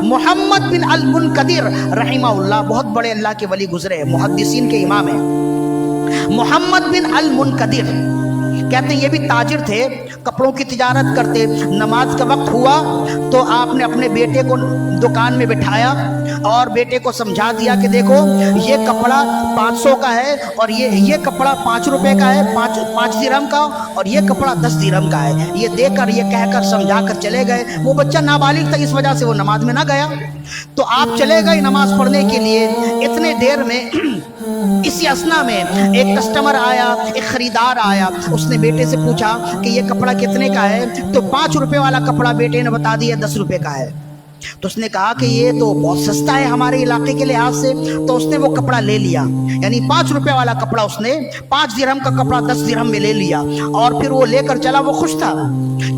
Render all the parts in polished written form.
محمد بن المنقدر رحمہ اللہ، بہت بڑے اللہ کے ولی گزرے ہیں، محدثین کے امام ہیں، محمد بن المنقدر کہتے ہیں یہ بھی تاجر تھے، کپڑوں کی تجارت کرتے۔ نماز کا وقت ہوا تو آپ نے اپنے بیٹے کو دکان میں بٹھایا اور بیٹے کو سمجھا دیا کہ دیکھو یہ کپڑا 500 کا ہے اور یہ کپڑا 5 روپے کا ہے، 5 درہم کا، اور یہ کپڑا 10 درہم کا ہے، یہ دے کر یہ کہہ کر سمجھا کر چلے گئے۔ وہ بچہ نابالغ تھا، اس وجہ سے وہ نماز میں نہ گیا۔ تو آپ چلے گئے نماز پڑھنے کے لیے، اتنے دیر میں اسی اسنا میں ایک کسٹمر آیا، ایک خریدار آیا، اس نے بیٹے سے پوچھا کہ یہ کپڑا کتنے کا ہے؟ تو 5 روپے والا کپڑا بیٹے نے بتا دیا 10 روپے کا ہے۔ تو اس نے کہا کہ یہ تو بہت سستا ہے ہمارے علاقے کے لحاظ سے، تو اس نے وہ کپڑا لے لیا، یعنی 5 روپے والا کپڑا اس نے 5 درہم کا کپڑا 10 درہم میں لے لیا، اور پھر وہ لے کر چلا۔ وہ خوش تھا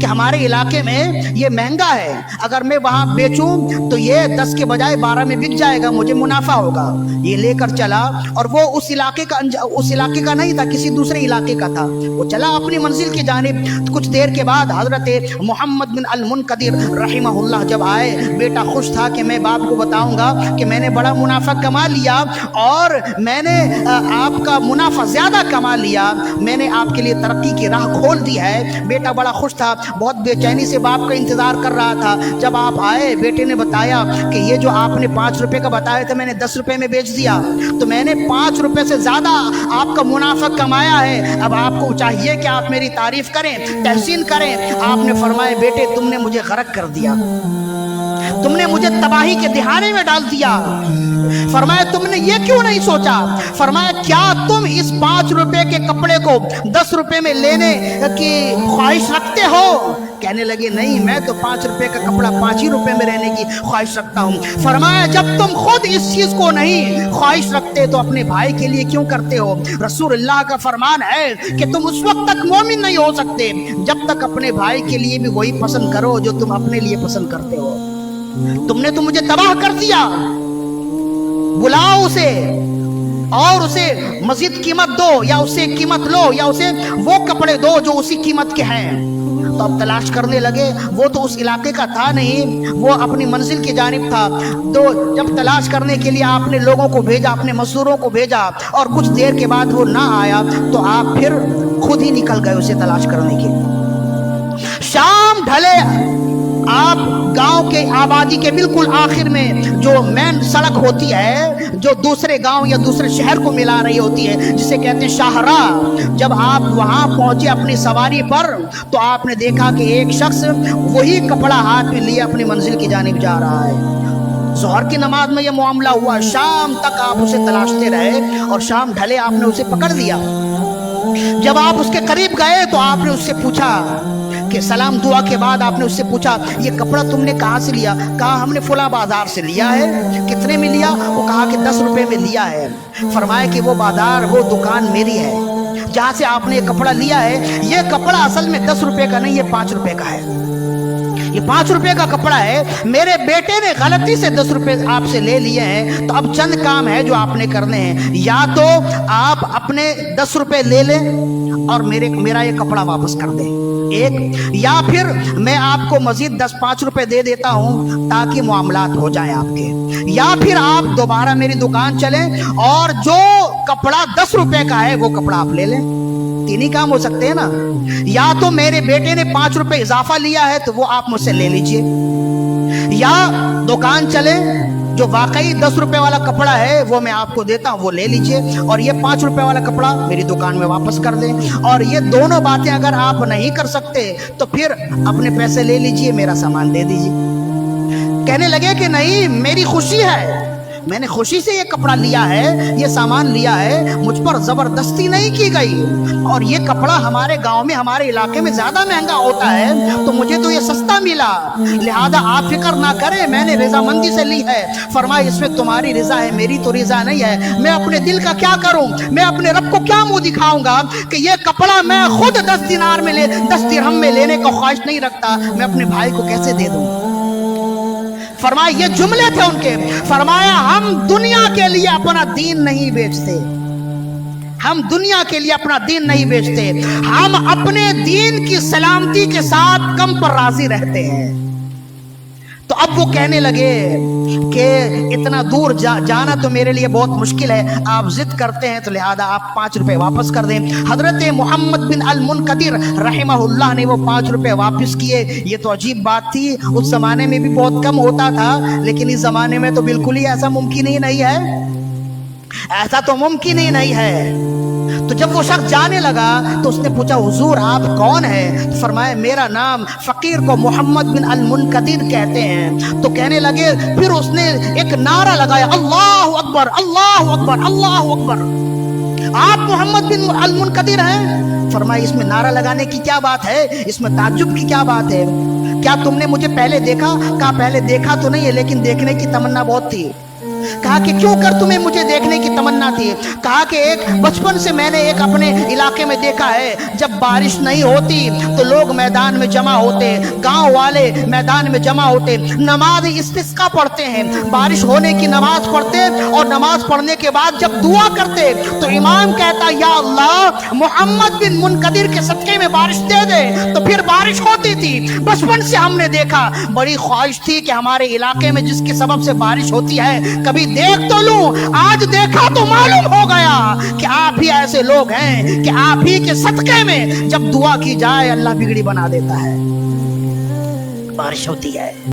کہ ہمارے علاقے میں یہ مہنگا ہے، اگر میں وہاں بیچوں تو یہ 10 کے بجائے 12 میں بک جائے گا، مجھے منافع ہوگا۔ یہ لے کر چلا، اور وہ اس علاقے کا نہیں تھا، کسی دوسرے علاقے کا تھا۔ وہ چلا اپنی منزل کی جانب۔ کچھ دیر کے بعد حضرت محمد بن المنقدر رحمہ اللہ جب آئے، بیٹا خوش تھا کہ میں باپ کو بتاؤں گا کہ میں نے بڑا منافع کما لیا، اور میں نے آپ کا منافع زیادہ کما لیا، میں نے آپ کے لیے ترقی کی راہ کھول دی ہے۔ بیٹا بڑا خوش تھا، بہت بے چینی سے باپ کا انتظار کر رہا تھا۔ جب آپ آئے، بیٹے نے بتایا کہ یہ جو آپ نے 5 روپے کا بتایا تھا میں نے 10 روپے میں بیچ دیا، تو میں نے 5 روپے سے زیادہ آپ کا منافع کمایا ہے۔ اب آپ کو چاہیے کہ آپ میری تعریف کریں، تحسین کریں۔ آپ نے فرمایا بیٹے تم نے مجھے غرق کر دیا، تم نے مجھے تباہی کے دہانے میں ڈال دیا۔ فرمایا تم نے یہ کیوں نہیں سوچا؟ فرمایا کیا تم اس 5 روپے کے کپڑے کو 10 روپے میں لینے کی خواہش رکھتے ہو؟ کہنے لگے نہیں، میں تو 5 روپے کا کپڑا 5 ہی روپے میں رہنے کی خواہش رکھتا ہوں۔ فرمایا جب تم خود اس چیز کو نہیں خواہش رکھتے تو اپنے بھائی کے لیے کیوں کرتے ہو؟ رسول اللہ کا فرمان ہے کہ تم اس وقت تک مومن نہیں ہو سکتے جب تک اپنے بھائی کے لیے بھی وہی پسند کرو جو تم اپنے لیے پسند کرتے ہو۔ تم نے تو مجھے تباہ کر دیا، بلاؤ اسے اور اسے مزید قیمت دو، یا اسے قیمت لو، یا اسے وہ کپڑے دو جو اسی قیمت کے ہیں۔ تو اب تلاش کرنے لگے، وہ تو اس علاقے کا تھا نہیں، وہ اپنی منزل کی جانب تھا۔ تو جب تلاش کرنے کے لیے آپ نے لوگوں کو بھیجا، اپنے مزدوروں کو بھیجا، اور کچھ دیر کے بعد وہ نہ آیا تو آپ پھر خود ہی نکل گئے اسے تلاش کرنے کے لیے۔ شام ڈھلے، آپ گاؤں کے آبادی کے بالکل آخر میں جو مین سڑک ہوتی ہے جو دوسرے گاؤں یا دوسرے شہر کو ملا رہی ہوتی ہے، جسے کہتے ہیں شاہراہ، جب آپ وہاں پہنچے اپنی سواری پر تو آپ نے دیکھا کہ ایک شخص وہی کپڑا ہاتھ میں لیے اپنی منزل کی جانب جا رہا ہے۔ ظہر کی نماز میں یہ معاملہ ہوا، شام تک آپ اسے تلاشتے رہے اور شام ڈھلے آپ نے اسے پکڑ لیا۔ جب آپ اس کے قریب گئے تو آپ نے اس سے پوچھا کہ سلام دعا کے بعد آپ نے اس سے پوچھا یہ کپڑا تم نے کہاں سے لیا؟ کہا ہم نے فلاں بازار سے لیا ہے۔ کتنے میں لیا؟ وہ کہا کہ 10 روپے میں لیا ہے۔ فرمایا کہ وہ بازار، وہ دکان میری ہے جہاں سے آپ نے یہ کپڑا لیا ہے، یہ کپڑا اصل میں 10 روپے کا نہیں، یہ 5 روپے کا ہے، یہ 5 روپے کا کپڑا ہے، میرے بیٹے نے غلطی سے 10 روپے آپ سے لے لیے ہیں۔ تو اب چند کام ہے جو آپ نے کرنے ہیں، یا تو آپ اپنے 10 روپے لے لیں اور میرا یہ کپڑا واپس کر دیں ایک، یا پھر میں آپ کو مزید 10-5 روپے دے دیتا ہوں تاکہ معاملات ہو جائیں آپ کے، یا پھر آپ دوبارہ میری دکان چلیں اور جو کپڑا 10 روپے کا ہے وہ کپڑا آپ لے لیں۔ تین ہی کام ہو سکتے ہیں نا، یا تو میرے بیٹے نے 5 روپے اضافہ لیا ہے تو وہ آپ مجھ سے لے لیجئے، یا دکان چلیں جو واقعی 10 روپے والا کپڑا ہے وہ میں آپ کو دیتا ہوں وہ لے لیجئے، اور یہ 5 روپے والا کپڑا میری دکان میں واپس کر دیں۔ اور یہ دونوں باتیں اگر آپ نہیں کر سکتے تو پھر اپنے پیسے لے لیجئے، میرا سامان دے دیجئے۔ کہنے لگے کہ نہیں، میری خوشی ہے، میں نے خوشی سے یہ کپڑا لیا ہے، یہ سامان لیا ہے، مجھ پر زبردستی نہیں کی گئی، اور یہ کپڑا ہمارے گاؤں میں، ہمارے علاقے میں زیادہ مہنگا ہوتا ہے تو مجھے تو یہ سستا ملا، لہذا آپ فکر نہ کریں، میں نے رضامندی سے لی ہے۔ فرمایا اس میں تمہاری رضا ہے، میری تو رضا نہیں ہے، میں اپنے دل کا کیا کروں، میں اپنے رب کو کیا منہ دکھاؤں گا کہ یہ کپڑا میں خود 10 دینار میں 10 درہم میں لینے کا خواہش نہیں رکھتا، میں اپنے بھائی کو کیسے دے دوں؟ فرمایا یہ جملے تھے ان کے، فرمایا ہم دنیا کے لیے اپنا دین نہیں بیچتے، ہم دنیا کے لیے اپنا دین نہیں بیچتے، ہم اپنے دین کی سلامتی کے ساتھ کم پر راضی رہتے ہیں۔ تو تو اب وہ کہنے لگے کہ اتنا دور جانا تو میرے لیے بہت مشکل ہے، آپ ضد کرتے ہیں تو لہذا آپ 5 روپے واپس کر دیں۔ حضرت محمد بن المنقدر رحمہ اللہ نے وہ 5 روپے واپس کیے۔ یہ تو عجیب بات تھی، اس زمانے میں بھی بہت کم ہوتا تھا، لیکن اس زمانے میں تو بالکل ہی ایسا ممکن ہی نہیں ہے، ایسا تو ممکن ہی نہیں ہے۔ تو جب وہ شخص جانے لگا تو اس نے پوچھا حضور آپ کون ہیں؟ تو فرمایا میرا نام فقیر کو محمد بن المنقدر کہتے ہیں۔ تو کہنے لگے، پھر اس نے ایک نعرہ لگایا، اللہ اکبر اللہ اکبر اللہ اکبر، آپ محمد بن المنقدر ہیں؟ فرمایا اس میں نعرہ لگانے کی کیا بات ہے، اس میں تعجب کی کیا بات ہے، کیا تم نے مجھے پہلے دیکھا؟ کہا پہلے دیکھا تو نہیں ہے لیکن دیکھنے کی تمنا بہت تھی۔ کہا کہ کیوں کر تمہیں مجھے دیکھنے کی تمنا تھی؟ کہا کہ ایک بچپن سے میں نے ایک اپنے علاقے میں دیکھا ہے، جب بارش نہیں ہوتی تو لوگ میدان میں جمع ہوتے، گاؤں والے میدان میں جمع ہوتے، نماز استسقا پڑھتے ہیں، بارش ہونے کی نماز پڑھتے، اور نماز پڑھنے کے بعد جب دعا کرتے تو امام کہتا یا اللہ محمد بن منقدر کے صدقے میں بارش دے دے، تو پھر بارش ہوتی تھی۔ بچپن سے ہم نے دیکھا، بڑی خواہش تھی کہ ہمارے علاقے میں جس کے سبب سے بارش ہوتی ہے کبھی دیکھ تو لوں، آج دیکھا تو معلوم ہو گیا کہ آپ ہی ایسے لوگ ہیں کہ آپ ہی کے صدقے میں جب دعا کی جائے اللہ بگڑی بنا دیتا ہے، بارش ہوتی ہے۔